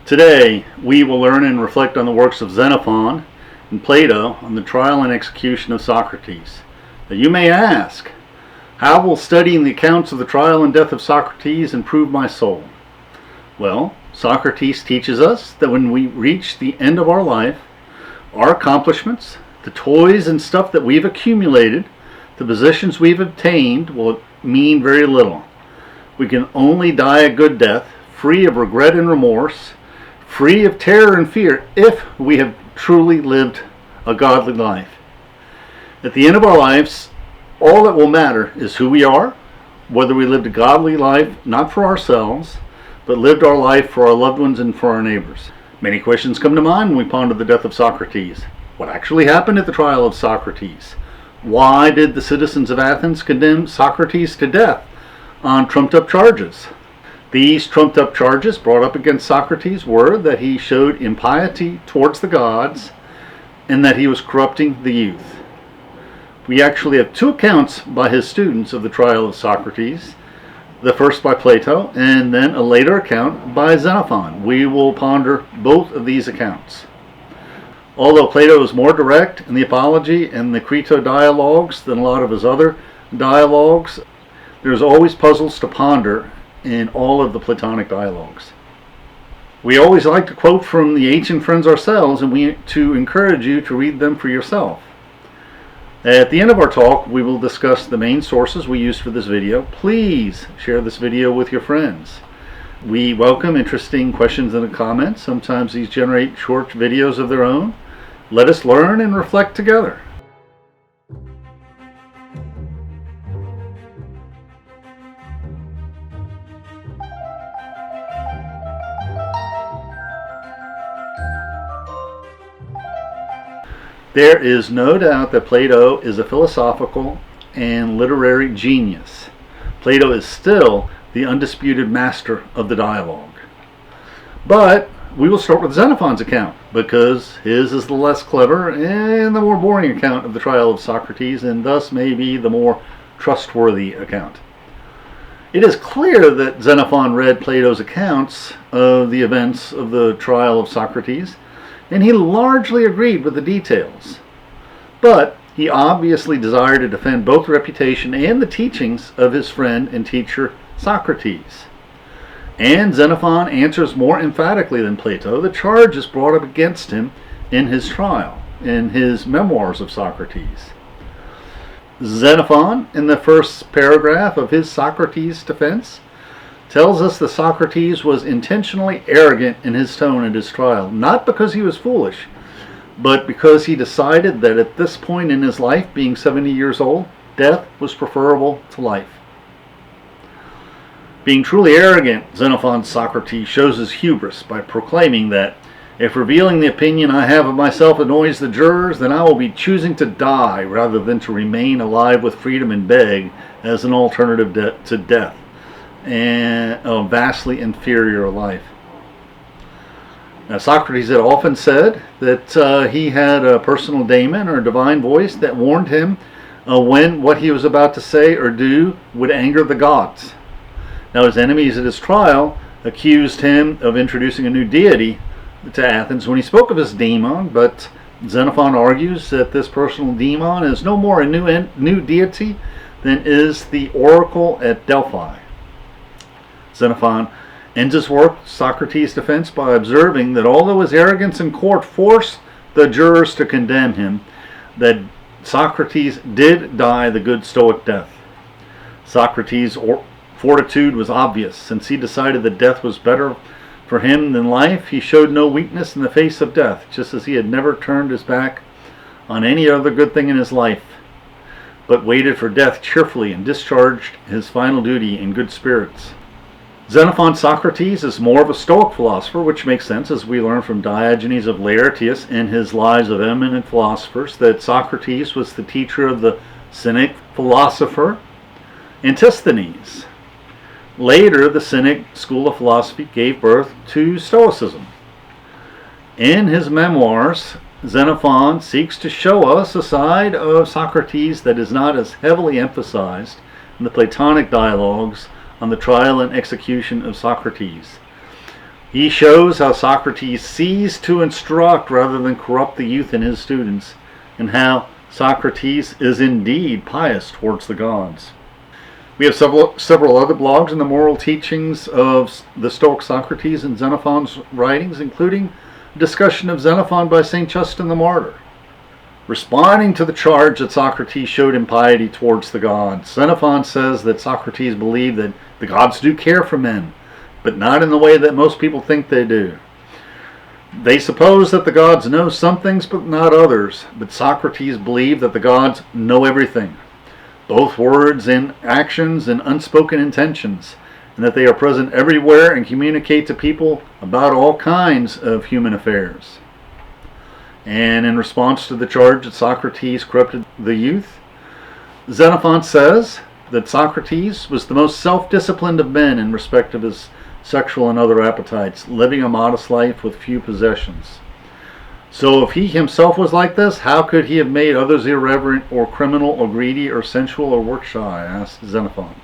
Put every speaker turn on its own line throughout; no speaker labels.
Today, we will learn and reflect on the works of Xenophon and Plato on the trial and execution of Socrates. Now you may ask, how will studying the accounts of the trial and death of Socrates improve my soul? Well, Socrates teaches us that when we reach the end of our life, our accomplishments, the toys and stuff that we've accumulated, the positions we've obtained will mean very little. We can only die a good death, free of regret and remorse, free of terror and fear, if we have truly lived a godly life. At the end of our lives, all that will matter is who we are, whether we lived a godly life not for ourselves, but lived our life for our loved ones and for our neighbors. Many questions come to mind when we ponder the death of Socrates. What actually happened at the trial of Socrates? Why did the citizens of Athens condemn Socrates to death on trumped-up charges? These trumped-up charges brought up against Socrates were that he showed impiety towards the gods and that he was corrupting the youth. We actually have two accounts by his students of the trial of Socrates, the first by Plato and then a later account by Xenophon. We will ponder both of these accounts. Although Plato is more direct in the Apology and the Creto dialogues than a lot of his other dialogues, there's always puzzles to ponder in all of the Platonic dialogues. We always like to quote from the ancient friends ourselves, and we to encourage you to read them for yourself. At the end of our talk, we will discuss the main sources we used for this video. Please share this video with your friends. We welcome interesting questions in the comments. Sometimes these generate short videos of their own. Let us learn and reflect together. There is no doubt that Plato is a philosophical and literary genius. Plato is still the undisputed master of the dialogue. But we will start with Xenophon's account, because his is the less clever and the more boring account of the trial of Socrates, and thus may be the more trustworthy account. It is clear that Xenophon read Plato's accounts of the events of the trial of Socrates, and he largely agreed with the details. But he obviously desired to defend both the reputation and the teachings of his friend and teacher Socrates. And Xenophon answers more emphatically than Plato the charges brought up against him in his trial, in his memoirs of Socrates. Xenophon, in the first paragraph of his Socrates Defense, tells us that Socrates was intentionally arrogant in his tone at his trial, not because he was foolish, but because he decided that at this point in his life, being 70 years old, death was preferable to life. Being truly arrogant, Xenophon's Socrates shows his hubris by proclaiming that if revealing the opinion I have of myself annoys the jurors, then I will be choosing to die rather than to remain alive with freedom and beg as an alternative to death, and a vastly inferior life. Now, Socrates had often said that he had a personal daemon or divine voice that warned him when what he was about to say or do would anger the gods. Now, his enemies at his trial accused him of introducing a new deity to Athens when he spoke of his daemon, but Xenophon argues that this personal daemon is no more a new deity than is the oracle at Delphi. Xenophon ends his work, Socrates' Defense, by observing that although his arrogance in court forced the jurors to condemn him, that Socrates did die the good stoic death. Socrates' fortitude was obvious. Since he decided that death was better for him than life, he showed no weakness in the face of death, just as he had never turned his back on any other good thing in his life, but waited for death cheerfully and discharged his final duty in good spirits. Xenophon Socrates is more of a stoic philosopher, which makes sense as we learn from Diogenes of Laertius in his Lives of Eminent Philosophers that Socrates was the teacher of the Cynic philosopher Antisthenes. Later, the Cynic school of philosophy gave birth to Stoicism. In his memoirs, Xenophon seeks to show us a side of Socrates that is not as heavily emphasized in the Platonic dialogues on the trial and execution of Socrates. He shows how Socrates sees to instruct rather than corrupt the youth and his students, and how Socrates is indeed pious towards the gods. We have several other blogs on the moral teachings of the Stoic Socrates and Xenophon's writings, including a discussion of Xenophon by St. Justin the Martyr. Responding to the charge that Socrates showed impiety towards the gods, Xenophon says that Socrates believed that the gods do care for men, but not in the way that most people think they do. They suppose that the gods know some things but not others, but Socrates believed that the gods know everything, both words and actions and unspoken intentions, and that they are present everywhere and communicate to people about all kinds of human affairs. And in response to the charge that Socrates corrupted the youth, Xenophon says that Socrates was the most self-disciplined of men in respect of his sexual and other appetites, living a modest life with few possessions. So if he himself was like this, how could he have made others irreverent or criminal or greedy or sensual or work shy? Asked Xenophon.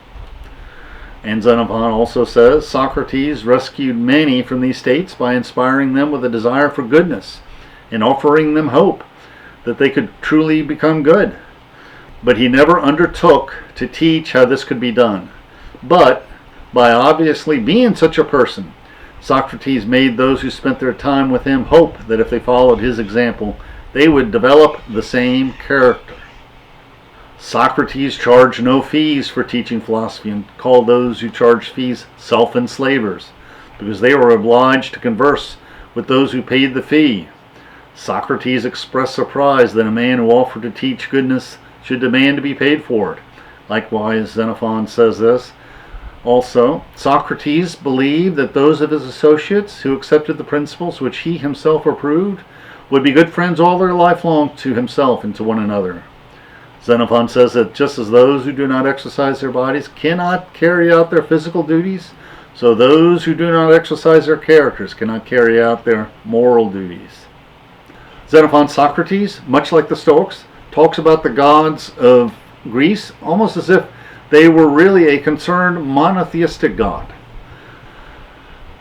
And Xenophon also says Socrates rescued many from these states by inspiring them with a desire for goodness and offering them hope that they could truly become good. But he never undertook to teach how this could be done. But by obviously being such a person, Socrates made those who spent their time with him hope that if they followed his example, they would develop the same character. Socrates charged no fees for teaching philosophy and called those who charged fees self-enslavers, because they were obliged to converse with those who paid the fee. Socrates expressed surprise that a man who offered to teach goodness should demand to be paid for it. Likewise, Xenophon says this. Also, Socrates believed that those of his associates who accepted the principles which he himself approved would be good friends all their life long to himself and to one another. Xenophon says that just as those who do not exercise their bodies cannot carry out their physical duties, so those who do not exercise their characters cannot carry out their moral duties. Xenophon Socrates, much like the Stoics, talks about the gods of Greece almost as if they were really a concerned monotheistic god.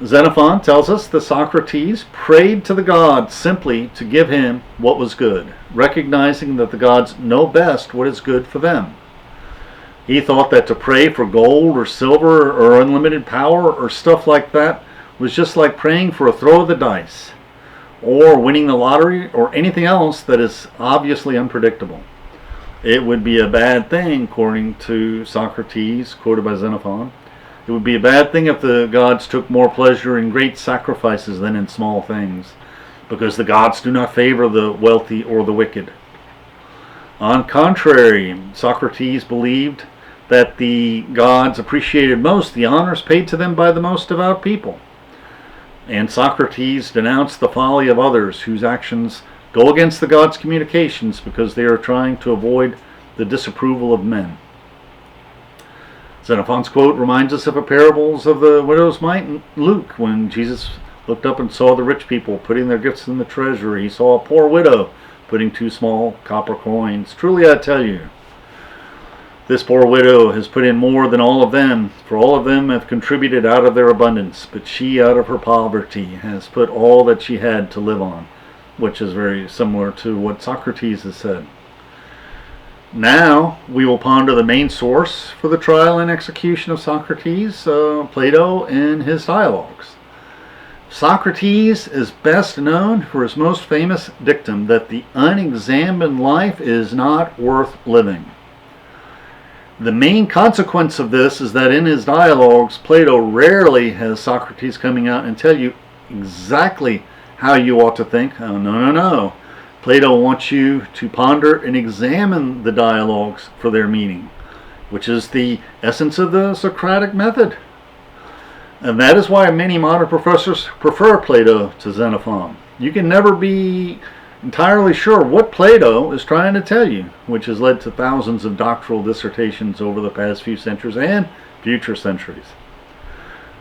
Xenophon tells us that Socrates prayed to the gods simply to give him what was good, recognizing that the gods know best what is good for them. He thought that to pray for gold or silver or unlimited power or stuff like that was just like praying for a throw of the dice, or winning the lottery, or anything else that is obviously unpredictable. It would be a bad thing, according to Socrates, quoted by Xenophon. It would be a bad thing if the gods took more pleasure in great sacrifices than in small things, because the gods do not favor the wealthy or the wicked. On contrary, Socrates believed that the gods appreciated most the honors paid to them by the most devout people. And Socrates denounced the folly of others whose actions go against the gods' communications because they are trying to avoid the disapproval of men. Xenophon's quote reminds us of the parables of the widow's mite in Luke. When Jesus looked up and saw the rich people putting their gifts in the treasury, he saw a poor widow putting 2 small copper coins. Truly I tell you, this poor widow has put in more than all of them, for all of them have contributed out of their abundance, but she out of her poverty has put all that she had to live on, which is very similar to what Socrates has said. Now we will ponder the main source for the trial and execution of Socrates, Plato and his dialogues. Socrates is best known for his most famous dictum that the unexamined life is not worth living. The main consequence of this is that in his dialogues, Plato rarely has Socrates coming out and tell you exactly how you ought to think. Oh, no. Plato wants you to ponder and examine the dialogues for their meaning, which is the essence of the Socratic method. And that is why many modern professors prefer Plato to Xenophon. You can never be entirely sure what Plato is trying to tell you, which has led to thousands of doctoral dissertations over the past few centuries and future centuries.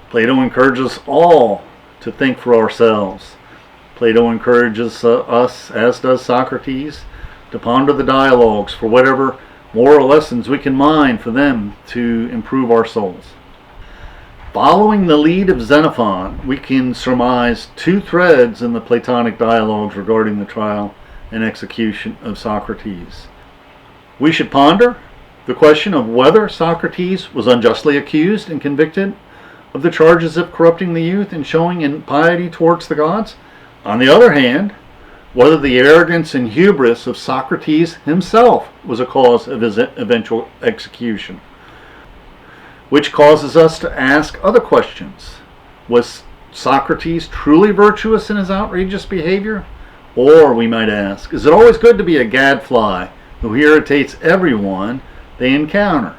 Plato encourages all to think for ourselves. Plato encourages us, as does Socrates, to ponder the dialogues for whatever moral lessons we can mine for them to improve our souls. Following the lead of Xenophon, we can surmise two threads in the Platonic dialogues regarding the trial and execution of Socrates. We should ponder the question of whether Socrates was unjustly accused and convicted of the charges of corrupting the youth and showing impiety towards the gods. On the other hand, whether the arrogance and hubris of Socrates himself was a cause of his eventual execution. Which causes us to ask other questions. Was Socrates truly virtuous in his outrageous behavior? Or, we might ask, is it always good to be a gadfly who irritates everyone they encounter?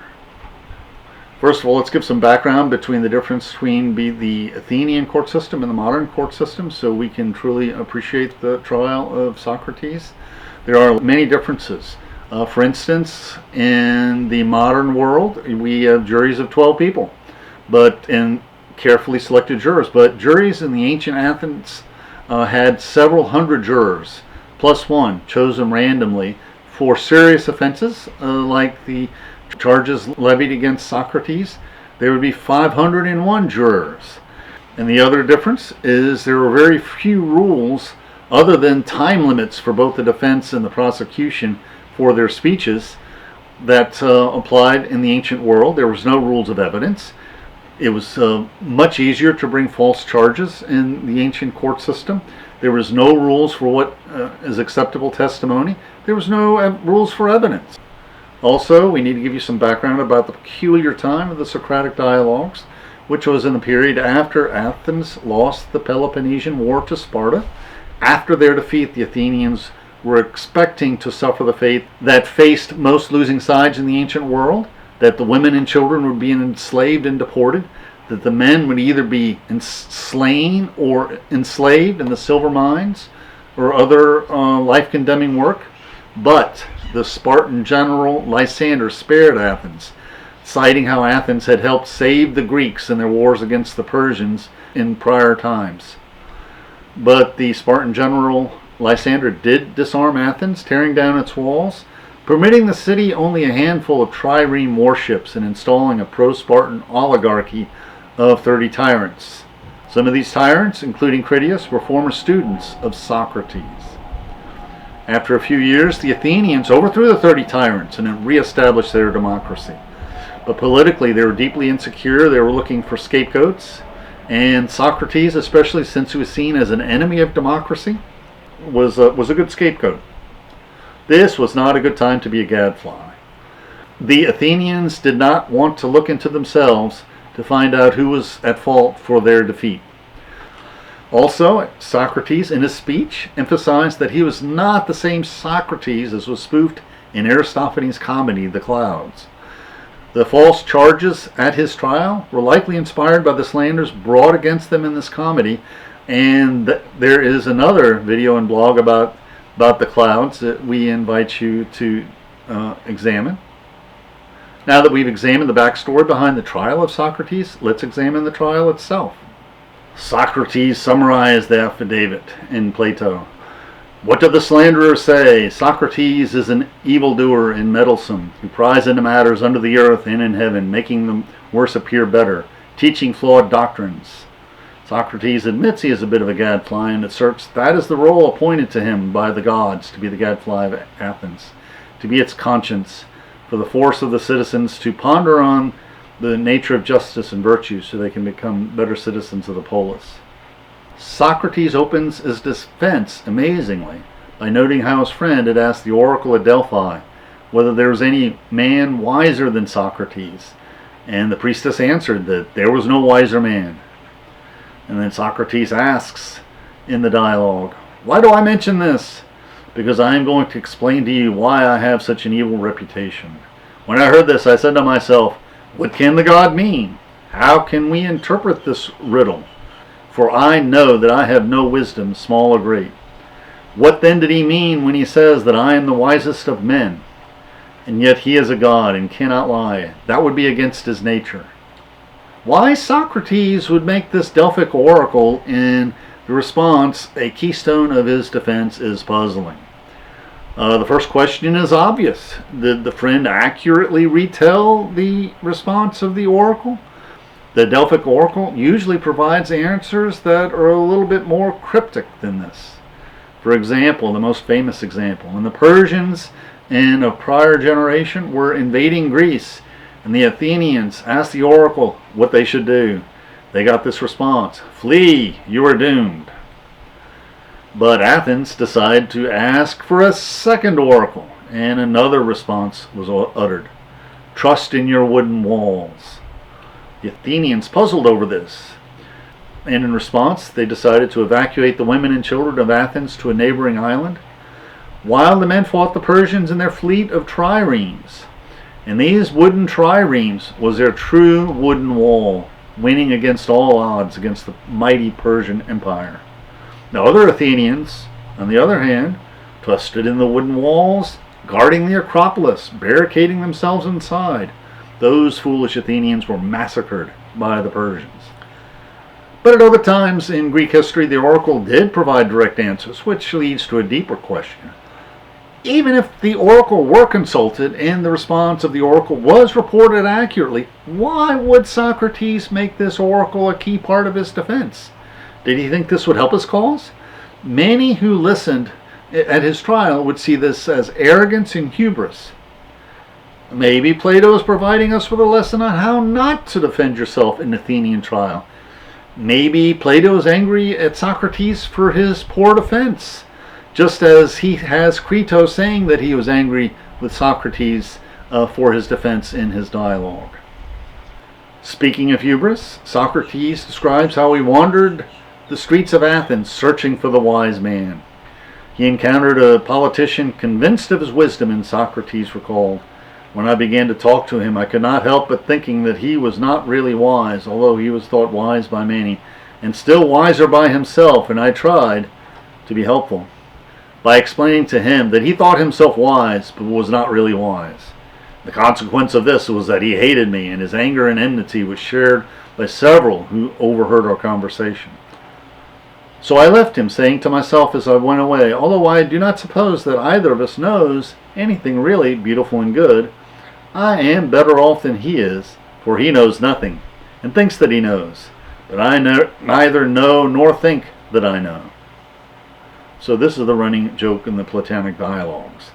First of all, let's give some background between the difference between the Athenian court system and the modern court system so we can truly appreciate the trial of Socrates. There are many differences. For instance, in the modern world, we have juries of 12 people, and carefully selected jurors. But juries in the ancient Athens had several hundred jurors, plus one, chosen randomly for serious offenses, like the charges levied against Socrates. There would be 501 jurors. And the other difference is there were very few rules other than time limits for both the defense and the prosecution for their speeches that applied in the ancient world. There was no rules of evidence. It was much easier to bring false charges in the ancient court system. There was no rules for what is acceptable testimony. There was no rules for evidence. Also, we need to give you some background about the peculiar time of the Socratic dialogues, which was in the period after Athens lost the Peloponnesian War to Sparta. After their defeat, the Athenians were expecting to suffer the fate that faced most losing sides in the ancient world, that the women and children would be enslaved and deported, that the men would either be slain or enslaved in the silver mines or other life-condemning work. But the Spartan general Lysander spared Athens, citing how Athens had helped save the Greeks in their wars against the Persians in prior times. But the Spartan general Lysander did disarm Athens, tearing down its walls, permitting the city only a handful of trireme warships and installing a pro-Spartan oligarchy of 30 tyrants. Some of these tyrants, including Creto, were former students of Socrates. After a few years, the Athenians overthrew the 30 tyrants and re-established their democracy. But politically, they were deeply insecure. They were looking for scapegoats. And Socrates, especially since he was seen as an enemy of democracy, was a good scapegoat. This was not a good time to be a gadfly. The Athenians did not want to look into themselves to find out who was at fault for their defeat. Also, Socrates, in his speech, emphasized that he was not the same Socrates as was spoofed in Aristophanes' comedy, The Clouds. The false charges at his trial were likely inspired by the slanders brought against them in this comedy, and there is another video and blog about The Clouds that we invite you to examine. Now that we've examined the backstory behind the trial of Socrates, let's examine the trial itself. Socrates summarized the Affidavit in Plato. What did the slanderer say? Socrates is an evildoer and meddlesome, who pries into matters under the earth and in heaven, making them worse appear better, teaching flawed doctrines. Socrates admits he is a bit of a gadfly and asserts that is the role appointed to him by the gods, to be the gadfly of Athens, to be its conscience, for the force of the citizens to ponder on the nature of justice and virtue so they can become better citizens of the polis. Socrates opens his defense amazingly by noting how his friend had asked the oracle at Delphi whether there was any man wiser than Socrates, and the priestess answered that there was no wiser man. And then Socrates asks in the dialogue, "Why do I mention this? Because I am going to explain to you why I have such an evil reputation." When I heard this, I said to myself, what can the god mean? How can we interpret this riddle? For I know that I have no wisdom, small or great. What then did he mean when he says that I am the wisest of men? And yet he is a god and cannot lie. That would be against his nature. Why Socrates would make this Delphic oracle in the response a keystone of his defense is puzzling. The first question is obvious. Did the friend accurately retell the response of the oracle? The Delphic oracle usually provides answers that are a little bit more cryptic than this. For example, the most famous example, when the Persians in a prior generation were invading Greece and the Athenians asked the oracle what they should do, they got this response: "Flee, you are doomed." But Athens decided to ask for a second oracle, and another response was uttered: "Trust in your wooden walls." The Athenians puzzled over this, and in response they decided to evacuate the women and children of Athens to a neighboring island, while the men fought the Persians in their fleet of triremes. And these wooden triremes was their true wooden wall, winning against all odds against the mighty Persian Empire. The other Athenians, on the other hand, trusted in the wooden walls, guarding the Acropolis, barricading themselves inside. Those foolish Athenians were massacred by the Persians. But at other times in Greek history, the oracle did provide direct answers, which leads to a deeper question. Even if the oracle were consulted and the response of the oracle was reported accurately, why would Socrates make this oracle a key part of his defense? Did he think this would help his cause? Many who listened at his trial would see this as arrogance and hubris. Maybe Plato is providing us with a lesson on how not to defend yourself in an Athenian trial. Maybe Plato is angry at Socrates for his poor defense, just as he has Creto saying that he was angry with Socrates for his defense in his dialogue. Speaking of hubris, Socrates describes how he wandered the streets of Athens searching for the wise man. He encountered a politician convinced of his wisdom, and Socrates recalled, "When I began to talk to him, I could not help but thinking that he was not really wise, although he was thought wise by many, and still wiser by himself, and I tried to be helpful by explaining to him that he thought himself wise, but was not really wise. The consequence of this was that he hated me, and his anger and enmity was shared by several who overheard our conversation. So I left him, saying to myself as I went away, although I do not suppose that either of us knows anything really beautiful and good, I am better off than he is, for he knows nothing, and thinks that he knows. But I neither know nor think that I know." So this is the running joke in the Platonic dialogues.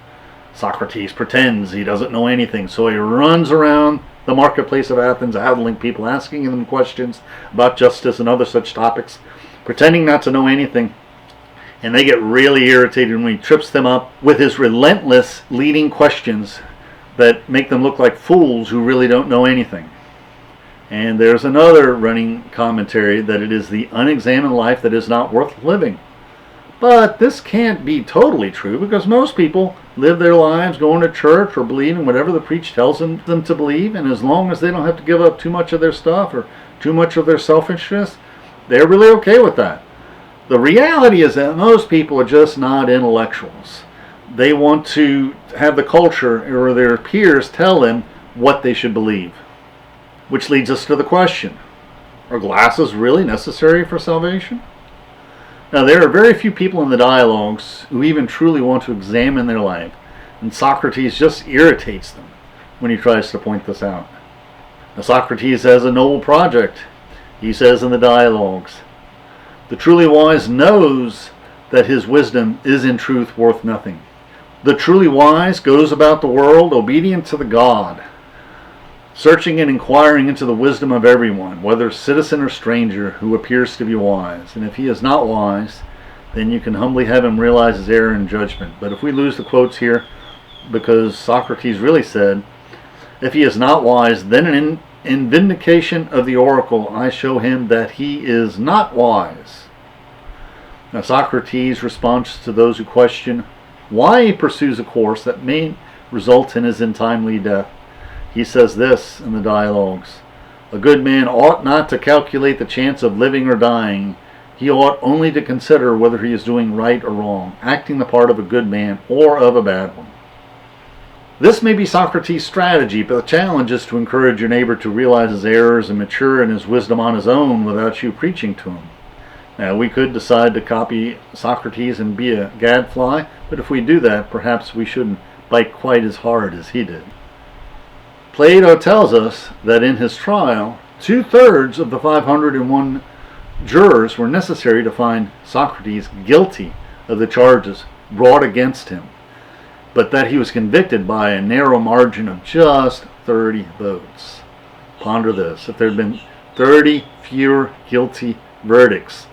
Socrates pretends he doesn't know anything, so he runs around the marketplace of Athens, haggling people, asking them questions about justice and other such topics, pretending not to know anything. And they get really irritated when he trips them up with his relentless leading questions that make them look like fools who really don't know anything. And there's another running commentary that it is the unexamined life that is not worth living. But this can't be totally true, because most people live their lives going to church or believing whatever the preacher tells them to believe, and as long as they don't have to give up too much of their stuff or too much of their self-interest, they're really okay with that. The reality is that most people are just not intellectuals. They want to have the culture or their peers tell them what they should believe. Which leads us to the question, are glasses really necessary for salvation? Now, there are very few people in the dialogues who even truly want to examine their life, and Socrates just irritates them when he tries to point this out. Now, Socrates has a noble project. He says in the dialogues, "The truly wise knows that his wisdom is in truth worth nothing. The truly wise goes about the world obedient to the God, searching and inquiring into the wisdom of everyone, whether citizen or stranger, who appears to be wise. And if he is not wise, then you can humbly have him realize his error in judgment." But if we lose the quotes here, because Socrates really said, "If he is not wise, then in vindication of the oracle, I show him that he is not wise." Now, Socrates responds to those who question why he pursues a course that may result in his untimely death. He says this in the dialogues, "A good man ought not to calculate the chance of living or dying. He ought only to consider whether he is doing right or wrong, acting the part of a good man or of a bad one." This may be Socrates' strategy, but the challenge is to encourage your neighbor to realize his errors and mature in his wisdom on his own without you preaching to him. Now, we could decide to copy Socrates and be a gadfly, but if we do that, perhaps we shouldn't bite quite as hard as he did. Plato tells us that in his trial, 2/3 of the 501 jurors were necessary to find Socrates guilty of the charges brought against him, but that he was convicted by a narrow margin of just 30 votes. Ponder this. If there had been 30 fewer guilty verdicts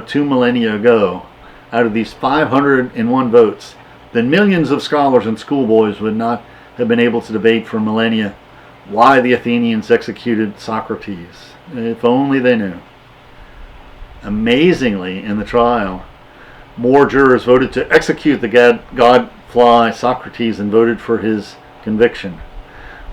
2 millennia ago out of these 501 votes, then millions of scholars and schoolboys would not have been able to debate for millennia why the Athenians executed Socrates. If only they knew. Amazingly, in the trial, more jurors voted to execute the gadfly Socrates than voted for his conviction.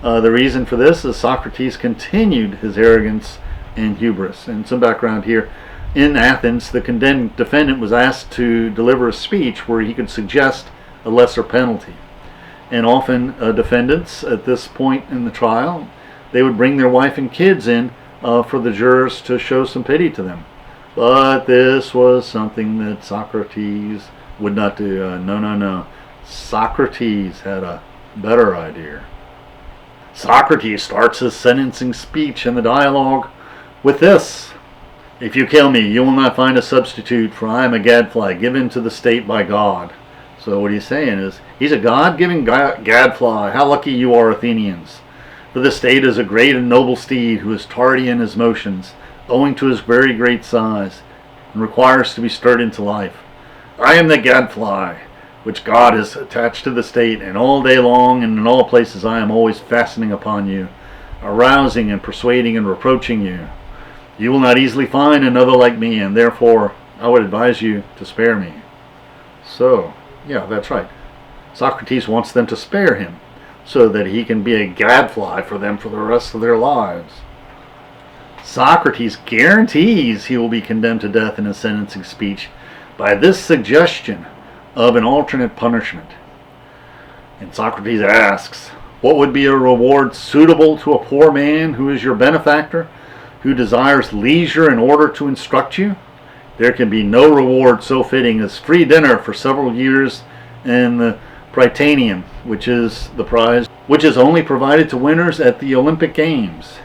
The reason for this is Socrates continued his arrogance and hubris. And some background here. In Athens, the condemned defendant was asked to deliver a speech where he could suggest a lesser penalty. And often defendants at this point in the trial, they would bring their wife and kids in for the jurors to show some pity to them. But this was something that Socrates would not do. No. Socrates had a better idea. Socrates starts his sentencing speech in the dialogue with this: "If you kill me, you will not find a substitute, for I am a gadfly given to the state by God." So what he's saying is, he's a God-given gadfly. How lucky you are, Athenians. For the state is a great and noble steed who is tardy in his motions, owing to his very great size, and requires to be stirred into life. I am the gadfly, which God has attached to the state, and all day long and in all places I am always fastening upon you, arousing and persuading and reproaching you. You will not easily find another like me, and therefore I would advise you to spare me. So, yeah, that's right. Socrates wants them to spare him, so that he can be a gadfly for them for the rest of their lives. Socrates guarantees he will be condemned to death in his sentencing speech by this suggestion of an alternate punishment. And Socrates asks, what would be a reward suitable to a poor man who is your benefactor, who desires leisure in order to instruct you? There can be no reward so fitting as free dinner for several years in the Prytaneum, which is the prize which is only provided to winners at the Olympic Games.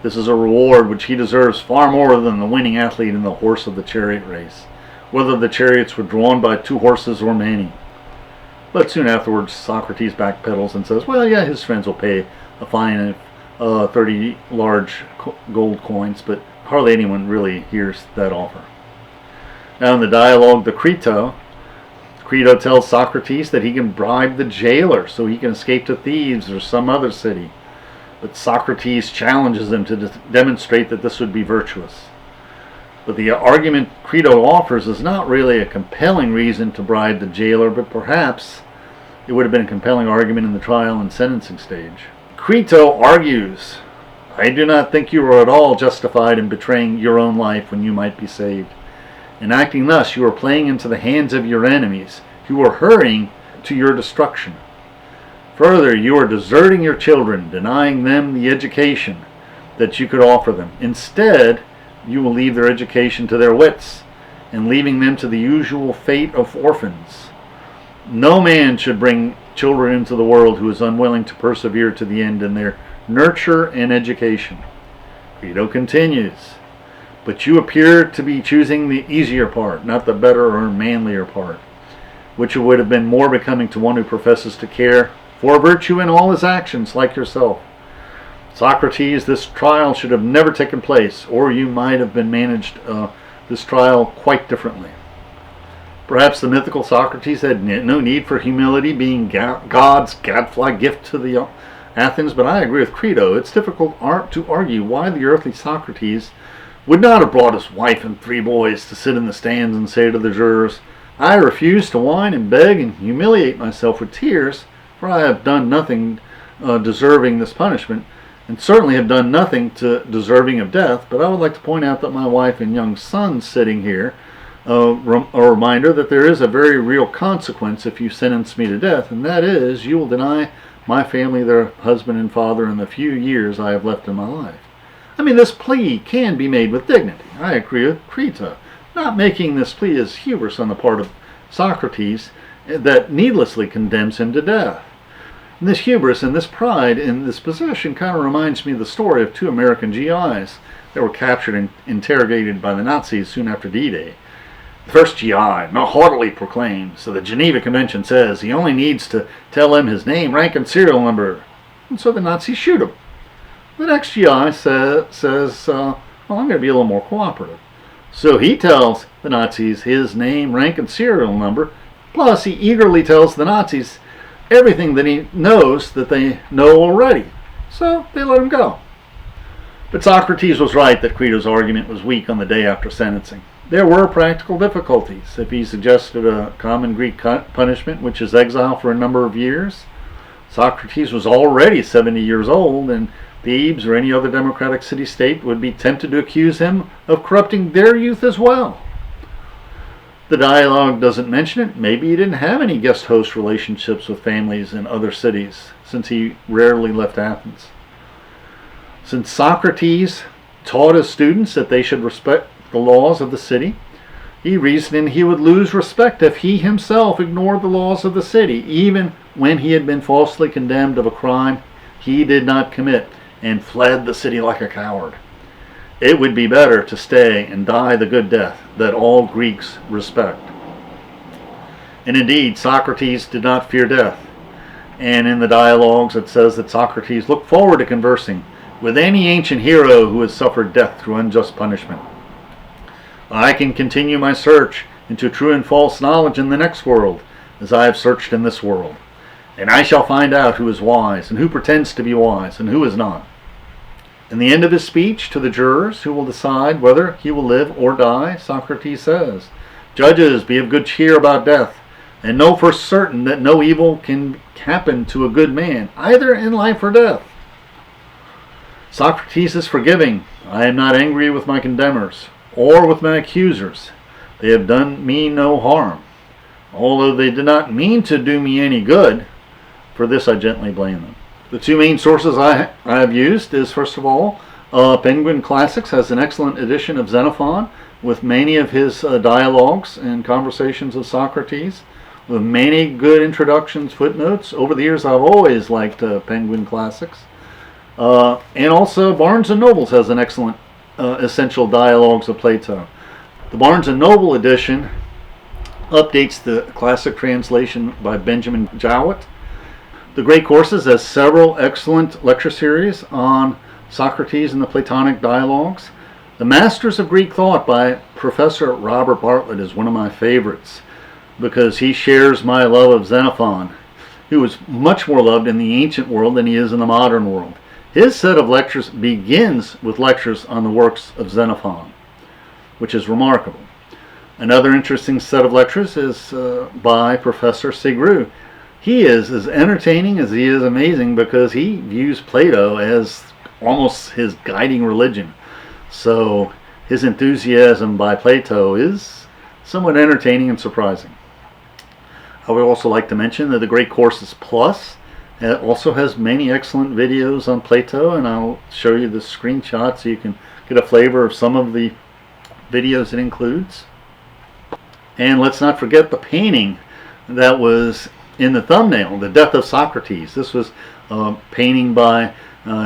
This is a reward which he deserves far more than the winning athlete in the horse of the chariot race, whether the chariots were drawn by 2 horses or many. But soon afterwards, Socrates backpedals and says, well, yeah, his friends will pay a fine of 30 large gold coins, but hardly anyone really hears that offer. Now in the dialogue, the Creto tells Socrates that he can bribe the jailer so he can escape to Thebes or some other city. But Socrates challenges him to demonstrate that this would be virtuous. But the argument Creto offers is not really a compelling reason to bribe the jailer, but perhaps it would have been a compelling argument in the trial and sentencing stage. Creto argues, I do not think you are at all justified in betraying your own life when you might be saved. In acting thus, you are playing into the hands of your enemies, who are hurrying to your destruction. Further, you are deserting your children, denying them the education that you could offer them. Instead, you will leave their education to their wits, and leaving them to the usual fate of orphans. No man should bring children into the world who is unwilling to persevere to the end in their nurture and education. Credo continues, but you appear to be choosing the easier part, not the better or manlier part, which would have been more becoming to one who professes to care for virtue in all his actions, like yourself. Socrates, this trial should have never taken place, or you might have been managed this trial quite differently. Perhaps the mythical Socrates had no need for humility, being God's gadfly gift to the Athens, but I agree with Credo. It's difficult to argue why the earthly Socrates would not have brought his wife and 3 boys to sit in the stands and say to the jurors, I refuse to whine and beg and humiliate myself with tears, for I have done nothing deserving this punishment, and certainly have done nothing deserving of death, but I would like to point out that my wife and young son sitting here, a reminder that there is a very real consequence if you sentence me to death, and that is you will deny my family their husband and father in the few years I have left in my life. I mean, this plea can be made with dignity. I agree with Creto. Not making this plea is hubris on the part of Socrates that needlessly condemns him to death. And this hubris and this pride in this possession kind of reminds me of the story of two American GIs that were captured and interrogated by the Nazis soon after D-Day. The first GI now haughtily proclaims that the Geneva Convention says he only needs to tell them his name, rank, and serial number, and so the Nazis shoot him. The next GI says, well, I'm going to be a little more cooperative. So he tells the Nazis his name, rank, and serial number, plus he eagerly tells the Nazis everything that he knows that they know already. So they let him go. But Socrates was right that Creto's argument was weak on the day after sentencing. There were practical difficulties. If he suggested a common Greek punishment, which is exile for a number of years, Socrates was already 70 years old, and Thebes or any other democratic city-state would be tempted to accuse him of corrupting their youth as well. The dialogue doesn't mention it. Maybe he didn't have any guest host relationships with families in other cities, since he rarely left Athens. Since Socrates taught his students that they should respect the laws of the city, he reasoned he would lose respect if he himself ignored the laws of the city, even when he had been falsely condemned of a crime he did not commit and fled the city like a coward. It would be better to stay and die the good death that all Greeks respect. And indeed, Socrates did not fear death. And in the dialogues it says that Socrates looked forward to conversing with any ancient hero who has suffered death through unjust punishment. I can continue my search into true and false knowledge in the next world, as I have searched in this world. And I shall find out who is wise, and who pretends to be wise, and who is not. In the end of his speech to the jurors who will decide whether he will live or die, Socrates says, "Judges, be of good cheer about death, and know for certain that no evil can happen to a good man, either in life or death." Socrates is forgiving. I am not angry with my condemners, or with my accusers. They have done me no harm. Although they did not mean to do me any good, for this I gently blame them. The two main sources I have used is, first of all, Penguin Classics has an excellent edition of Xenophon with many of his dialogues and conversations of Socrates, with many good introductions, footnotes. Over the years I've always liked Penguin Classics. And also Barnes & Nobles has an excellent essential dialogues of Plato. The Barnes & Noble edition updates the classic translation by Benjamin Jowett. The Great Courses has several excellent lecture series on Socrates and the Platonic dialogues. The Masters of Greek Thought by Professor Robert Bartlett is one of my favorites because he shares my love of Xenophon, who was much more loved in the ancient world than he is in the modern world. His set of lectures begins with lectures on the works of Xenophon, which is remarkable. Another interesting set of lectures is by Professor Sigru. He is as entertaining as he is amazing because he views Plato as almost his guiding religion. So his enthusiasm by Plato is somewhat entertaining and surprising. I would also like to mention that the Great Courses Plus also has many excellent videos on Plato, and I'll show you the screenshot so you can get a flavor of some of the videos it includes. And let's not forget the painting that was in the thumbnail, The Death of Socrates. This was a painting by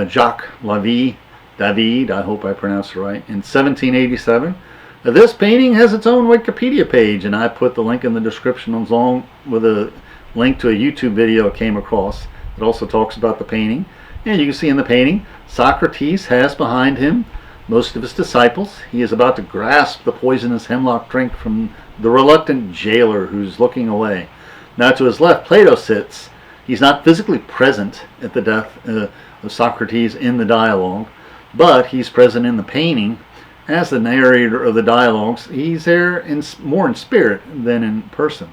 Jacques Lavie David, I hope I pronounced it right, in 1787. This painting has its own Wikipedia page, and I put the link in the description along with a link to a YouTube video I came across. It also talks about the painting. And you can see in the painting, Socrates has behind him most of his disciples. He is about to grasp the poisonous hemlock drink from the reluctant jailer who's looking away. Now to his left, Plato sits. He's not physically present at the death of Socrates in the dialogue, but he's present in the painting as the narrator of the dialogues. He's there more in spirit than in person.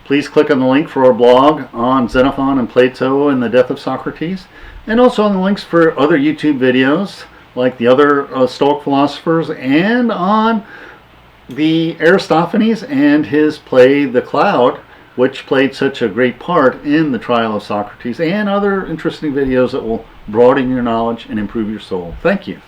Please click on the link for our blog on Xenophon and Plato and the Death of Socrates, and also on the links for other YouTube videos like the other Stoic philosophers, and on the Aristophanes and his play The Cloud, which played such a great part in the trial of Socrates, and other interesting videos that will broaden your knowledge and improve your soul. Thank you.